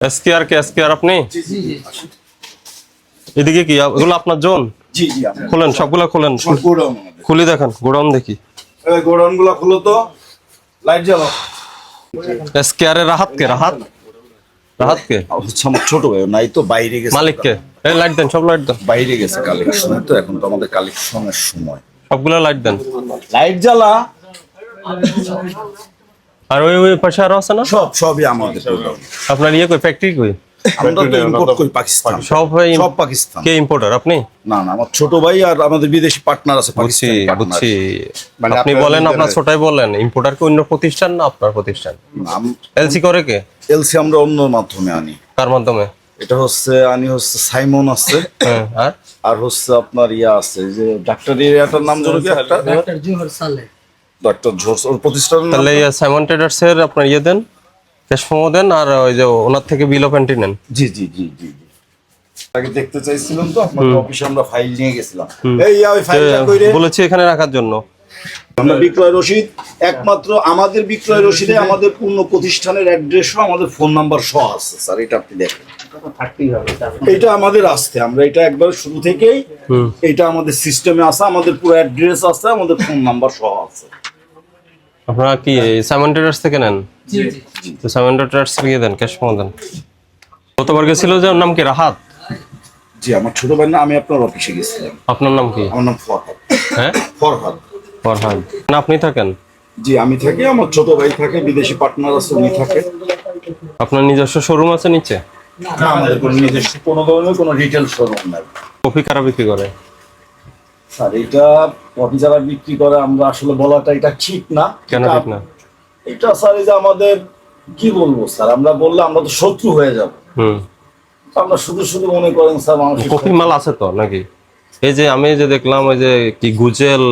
এসকেআর কে এসকেআর আপনি? জি জি জি। এদিকে কি এগুলো আপনার জোন? জি জি খোলেন, সবগুলা খোলেন, গোডাউন আমাদের। খুলি দেখেন, গোডাউন দেখি। এই গোডাউনগুলো খুলো তো, লাইট জ্বালাও। এসকেআর এর রাহাত কে? রাহাত রাহাত কে? হচ্ছে আমার ছোট ভাই, নাই তো বাইরে গেছে। মালিক কে? এই লাইট দেন, সব লাইট দেন, বাইরে গেছে কালেকশন, তো এখন তো আমাদের কালেকশনের সময়। সবগুলা লাইট দেন। লাইট জ্বালা। আর ওই ওই পাশে আরো আছে না? সবই আমাদের গোডাউন। আপনার ইয়ে কই, ফ্যাক্টরি কই? আমরা তো ইম্পোর্ট করি পাকিস্তান। সব সব পাকিস্তান। কে ইম্পোর্টার আপনি? না না, আমার ছোট ভাই আর আমাদের বিদেশি পার্টনার আছে বুঝছি পাকিস্তানি partner। বুঝছি। মানে আপনি আপনারা বলেন, নিজেরাই- আপনার ছোটাই বলেন, ইম্পোর্টার কি অন্য প্রতিষ্ঠান না আপনার প্রতিষ্ঠান? এলসি করে কে? এলসি আমরা অন্য মাধ্যমে আনি। কার মাধ্যমে? এটা হচ্ছে হচ্ছে সাইমন আছে, হ্যাঁ, আর আর হচ্ছে আপনার ইয়া আছে যে ডাক্তার এরিয়াটার নাম জন্য কি একটা ডাক্তার জোহর সালে। ডাক্তার ঝোর্স ওর প্রতিষ্ঠানের নাম। তাহলে সাইমন ট্রেডার্স এর আপনার ইয়ে দেন, ক্যাশ মেমো দেন, আর ওই যে ওনার থেকে বিল অফ এন্ট্রি নেন। জি জি জি জি জি। আগে দেখতে চাইছিলাম তো আপনার অফিসে, আমরা ফাইল নিয়ে গেছিলাম। এই ওই ফাইলটা কইরে বলেছি এখানে রাখার জন্য। আমরা বিক্রয় রসিদ, একমাত্র আমাদের বিক্রয় রসিদে আমাদের পূর্ণ প্রতিষ্ঠানের অ্যাড্রেসও আমাদের ফোন নাম্বার সহ আছে স্যার, এটা আপনি দেখেন। এটা আমাদের আসতে, আমরা এটা একবার শুরু থেকেই এটা আমাদের সিস্টেমে আছে, আমাদের পুরো অ্যাড্রেস আছে, আমাদের ফোন নাম্বার সহ আছে। আপনারা কি সাইমন ট্রেডার্স থেকে নেন? জি জি। তো সাইমন ট্রেডার্স থেকে দেন, ক্যাশ মেমো দেন। গতবার গেছিল যে, ওর নাম কি? রাহাত? জি, আমার ছোট ভাই না, আমি আপনার অফিসে গেছিলাম। আপনার নাম কি? আমার নাম ফরহাদ। হ্যাঁ, ফরহাদ। ফরহাদ। না আপনি থাকেন? জি আমি থাকি, আমার ছোট ভাই থাকে, বিদেশি পার্টনার আছে উনি থাকে। আপনার নিজস্ব শোরুম আছে নিচে? না, আমাদের কোনো নিজস্ব কোনো ধরনের কোনো রিটেল শোরুম নাই। কফি কারা বিক্রি করে? স্যার এটা কফি যারা বিক্রি করে, আমরা আসলে বলাটা এটা ঠিক না। কেন ঠিক না? এটা স্যার এই যে আমাদের কি বলবো স্যার, আমরা বললে আমরা তো শত্রু হয়ে যাব। আমরা শুধু শুধু মনে করেন স্যার মানুষ কফি মাল আছে তো নাকি? এই যে আমি যে দেখলাম, ওই যে কি গুজেল,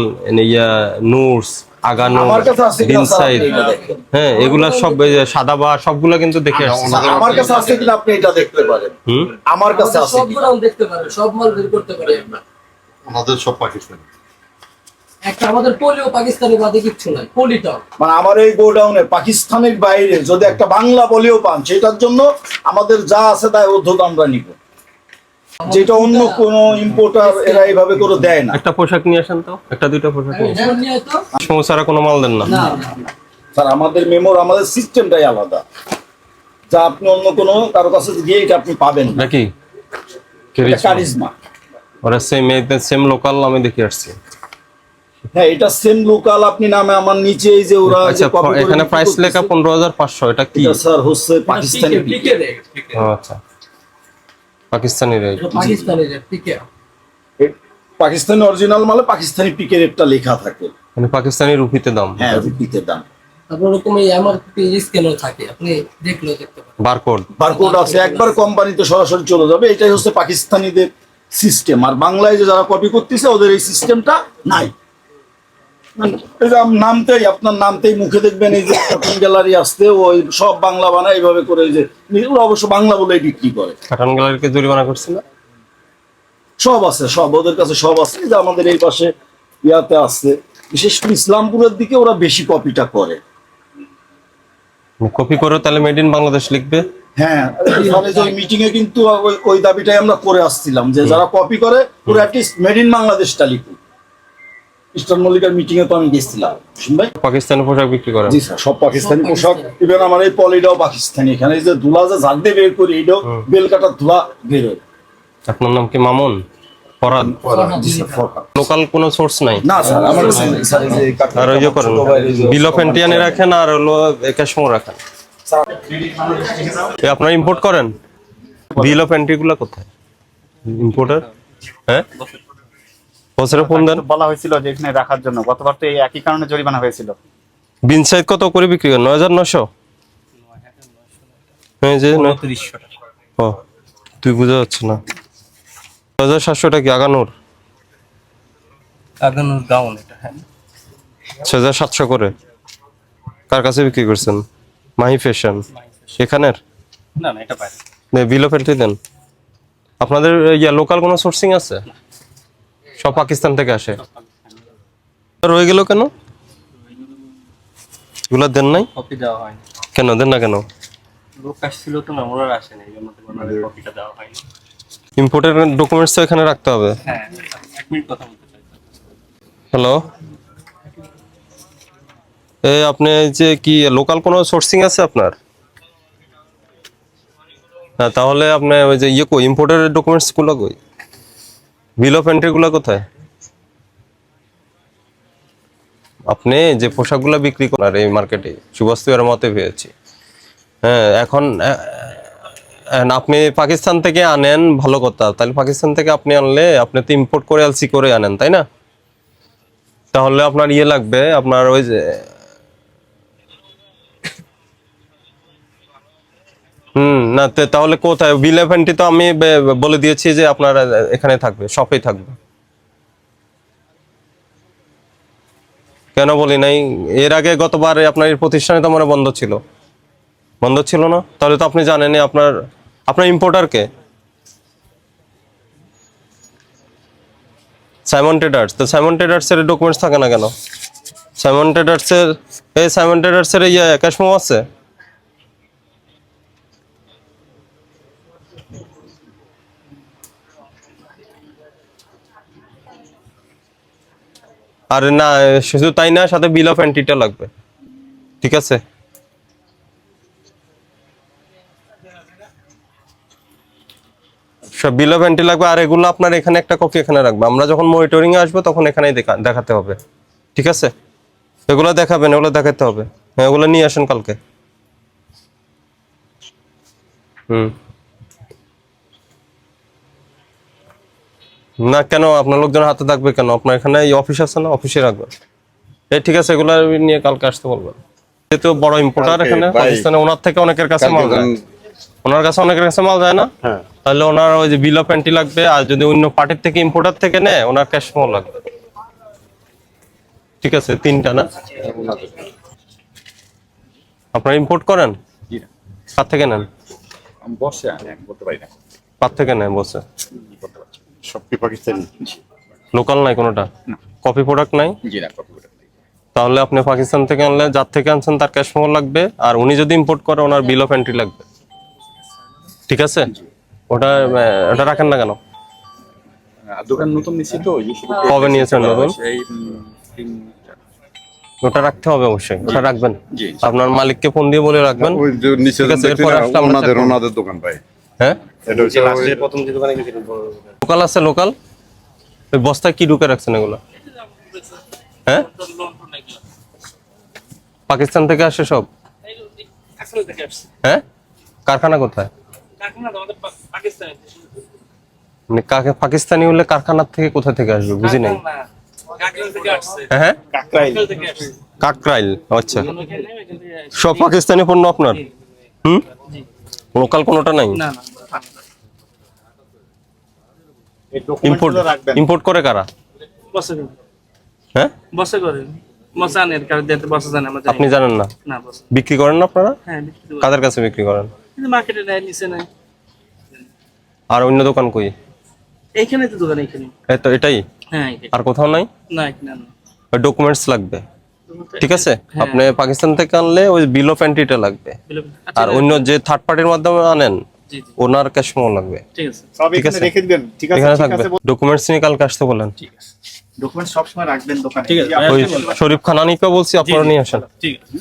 ইয়া নুরস, আগানো, আমার কাছে আছে কিনা স্যার ইনসাইড, আপনি এটা দেখেন। হ্যাঁ এগুলা সব এই যে সাদাবা সবগুলা কিন্তু দেখে আসছি। আমার কাছে আছে কিনা আপনি এটা দেখতে পারেন। আমার কাছে আছে সব কিনা। গোডাউন দেখতে পারে, সব মাল বের করতে পারে আমরা। আমাদের সব পাকিস্তানি। একটা আমাদের পলিও পাকিস্তানি বাদে কিচ্ছু নাই, পলিটা। মানে আমার এই গোডাউনে পাকিস্তানের বাইরে যদি একটা বাংলা বলেও পান, সেটার জন্য আমাদের যা আছে তাই উদ্যোগ আমরা নিব, যেটা অন্য কোনো ইম্পোর্টার এরা এইভাবে করে দেয় না। একটা পোশাক নিয়ে আসেন তো, একটা দুইটা পোশাক নিয়ে আসেন। নিয়ে তো সমস্যারা কোনো মাল দেন না? না স্যার আমাদের মেমোর, আমাদের সিস্টেমটাই আলাদা, যা আপনি অন্য কোনো কারো কাছে গিয়ে এটা আপনি পাবেন না। নাকি কারিজমা। ওরা সেম লোকাল আমি দেখে আসছি। হ্যাঁ, এটা সেম লোকাল। আপনি নামে আমার নিচে এই যে ওরা যে আচ্ছা, copy করে এখানে বিক্রি প্রাইস করতেছে, লেখা 15,500, এটা কি? এটা স্যার হচ্ছে পাকিস্তানি পিকে রে, ও আচ্ছা, পাকিস্তানি রেট। পাকিস্তানি রে পিকে। পাকিস্তানি অরিজিনাল মালে পাকিস্তানি পিকে রেটটা লেখা থাকে। মানে পাকিস্তানি রুপিতে দাম? হ্যাঁ, রুপিতে দাম। আপনার রকম এই এমআরপি স্ক্যানার থাকে, আপনি দেখলেও দেখতে পারেন। বারকোড? বারকোড আছে, একবার কোম্পানিতে সরাসরি চলে যাবে। এটাই হচ্ছে পাকিস্তানিদের সিস্টেম। আর বাংলায় যে যারা কপি করতেছে ওদের এই সিস্টেমটা নাই। এই যে নামতেই, আপনার নামতেই মুখে দেখবেন এই যে কার্টুন গ্যালারি আসতে, ওই সব বাংলা বানায় এইভাবে করে, এই যে ওরা অবশ্য বাংলা বলেই বিক্রি করে। কাটান গ্যালারিকে জরিমানা করছিল? সব আছে, সব ওদের কাছে সব আছে। এই যে আমাদের এই পাশে ইয়াতে আছে, বিশেষ করে ইসলামপুরের দিকে ওরা বেশি কপিটা করে। কপি করে তাহলে মেড ইন বাংলাদেশ লিখবে? হ্যাঁ, ওই মিটিং এ কিন্তু ওই দাবিটাই আমরা করে আসছিলাম, যে যারা কপি করে ওরা অ্যাটলিস্ট মেড ইন বাংলাদেশটা লিখুক। ইস্টার্ন মল্লিকার মিটিং এ তো আমি গেছিলাম ভাই। পাকিস্তানি পোশাক বিক্রি করে? জি স্যার, সব পাকিস্তানি পোশাক। ইভেন আমার এই পলিটাও পাকিস্তানি। এখানে এই যে ধুলা যে ঝাড় দিয়ে বের করি, এটাও বেল কাটার ধুলা বেরোয়। আপনার নাম কি? মামুন? ফরহাদ? জি স্যার, ফরহাদ। লোকাল কোনো সোর্স নাই? না স্যার, আমার স্যার এই যে আর ওই যে করেন বিল অফ এন্ট্রি আনি রাখেন, আর হলো ক্যাশ মেমো রাখেন। আপনারা ইম্পোর্ট করেন? বিল অফ এন্ট্রি গুলা কোথায় ইম্পোর্টার? হ্যাঁ, বছরে ফোন দেন। বলা হয়েছিল যে এখানে রাখার জন্য, গতবার তো এই একই কারণে জরিমানা হয়েছিল। বিন সাইজ কত করে বিক্রি করেন? 9,900? হ্যাঁ, যে 2900 টাকা। ও, তুই বোঝা যাচ্ছে না। 9,700 টাকা কি আগানোর? আগানোর গাউন এটা, হ্যাঁ 6,700 করে। কার কাছে বিক্রি করছেন? মাহি ফ্যাশন এখানের? না না, এটা বাইরে। বিল অফ এন্ট্রি দেন। আপনাদের ইয়া লোকাল কোনো সোর্সিং আছে? সব পাকিস্তান থেকে আসে। রয়ে গেল কেন? এগুলা দেন নাই কপি দেওয়া হয়নি। কেন দেন না কেন? লোক আসছিল তো না, ওরা আসেনি, এই জন্য তো ওনাদের কপিটা দেওয়া হয়নি। ইম্পোর্টের ডকুমেন্টস তো এখানে রাখতে হবে। হ্যাঁ, 1 মিনিট কথা বলতে চাই। হ্যালো, এই আপনি যে কি লোকাল কোনো সোর্সিং আছে আপনার? হ্যাঁ, তাহলে আপনি ওই যে কই ইম্পোর্টের ডকুমেন্টস গুলো কই, বিল অফ এন্ট্রি গুলো কোথায়? আপনি যে পোশাকগুলো বিক্রি করেন এই মার্কেটে সুবাস্তির মতে পেয়েছি। হ্যাঁ, এখন আপনি পাকিস্তান থেকে আনেন, ভালো কথা। তাহলে পাকিস্তান থেকে আপনি আনলে আপনি তো ইম্পোর্ট করে এলসি করে আনেন, তাই না? তাহলে আপনার লাগবে, আপনার ওই যে না তাহলে কোথায় বিল অফ এন্ট্রি? তো আমি বলে দিয়েছি যে আপনার এখানে থাকবে, শপেই থাকবে। কেন বলি নাই? এর আগে গতবার আপনার এই প্রতিষ্ঠানে তো মনে বন্ধ ছিল না? তাহলে তো আপনি জানেনই। আপনার ইম্পোর্টার কে? Simon Traders. তো সাইমন ট্রেডার্স এর ডকুমেন্টস থাকে না কেন? সাইমন ট্রেডার্স এর ক্যাশ মেমো আছে? আরে না, শুধু তাই না, সাথে বিল অফ এন্ট্রিটা লাগবে। ঠিক আছে, সব বিল অফ এন্ট্রি লাগবে। আর এগুলো আপনার এখানে একটা কপি এখানে রাখবে। আমরা যখন মনিটরিং এ আসবো তখন এখানেই দেখাতে হবে। ঠিক আছে, এগুলো দেখাবেন, এগুলো দেখাতে হবে। হ্যাঁ, এগুলো নিয়ে আসেন কালকে। না কেন আপনার লোকজন হাতে থাকবে কেন? আপনার এখানে এই অফিস আছে না, অফিসে রাখবেন। ঠিক আছে, এগুলো নিয়ে কালকে আসতে বলবেন। যেহেতু বড় ইম্পোর্টার এখানে পাকিস্তানে, ওনার থেকে অনেকের কাছে মাল যায়, ওনার কাছে অনেকের কাছে মাল যায় না। তাহলে ওনার ওই যে বিল অফ এন্ট্রি লাগবে। আর যদি অন্য পার্টির থেকে ইম্পোর্টার থেকে নেয়, ওনার ক্যাশ মেমো লাগবে। ঠিক আছে, 3টা না? আপনারা ইম্পোর্ট করেন? কার থেকে নেন? বসে আমি বলতে পারি না। কার থেকে নেন বসে? সব কি পাকিস্তানি? লোকাল নাই কোনোটা? কপি প্রোডাক্ট নাই? জি না, কপি করে। তাহলে আপনি পাকিস্তান থেকে আনলে, যার থেকে আনছেন তার ক্যাশ মেমো লাগবে। আর উনি যদি ইম্পোর্ট করে, ওনার বিল অফ এন্ট্রি লাগবে। ঠিক আছে, ওটা রাখেন না কেন? দোকান নতুন নিছি তো। কবে নিয়েছেন নতুন? এই ওটা রাখতে হবে অবশ্যই, ওটা রাখবেন। জি। আপনার মালিককে ফোন দিয়ে বলে রাখবেন। ওই যে নিচে ঠিক আছে, দেখছি এরপর না, আসলে আমরা check করবো। ওনাদের দোকান পাই। হ্যাঁ, এটা হচ্ছে ওই প্রথম যে দোকানে গেছিলাম, লোকাল আছে, লোকাল। ওই বস্তায় কি ঢুকে রাখছেন এগুলো? হ্যাঁ, পাকিস্তান থেকে আসে সব? হ্যাঁ, কারখানা কোথায়? মানে পাকিস্তানি হলে কারখানার থেকে কোথা থেকে আসবে বুঝি নাই। হ্যাঁ, কাকরাইল। আচ্ছা, সব পাকিস্তানি পণ্য আপনার? লোকাল কোনোটা নাই? ইম্পোর্ট করে কারা? হ্যাঁ, আপনি জানেন না? বিক্রি করেন না আপনারা? কাদের কাছে বিক্রি করেন? মার্কেটে নেয়, নিচে নেয়। আর অন্য দোকান কই? এইখানে তো দোকান, এইখানে। এই তো এটাই? হ্যাঁ, আর কোথাও নাই? না, এখানে না। ওই ডকুমেন্টস লাগবে। ঠিক আছে, আপনি পাকিস্তান থেকে আনলে ওই বিল অফ এন্ট্রিটা লাগবে। আর অন্য যে থার্ড পার্টির মাধ্যমে আনেন, জি, জি, ওনার ক্যাশ মেমো লাগবে। ঠিক আছে। সব ঠিক এখানে আছে, রেখে দিবেন। ঠিক আছে, এখানে ঠিক থাকবে। আছে। ডকুমেন্টস নিয়ে কালকে আসতে বলেন। ডকুমেন্ট সব সময় রাখবেন দোকানে। ঠিক আছে। ওই শরীফ খান আনিফা বলছি, আপনারা নিয়ে আসেন। ঠিক আছে।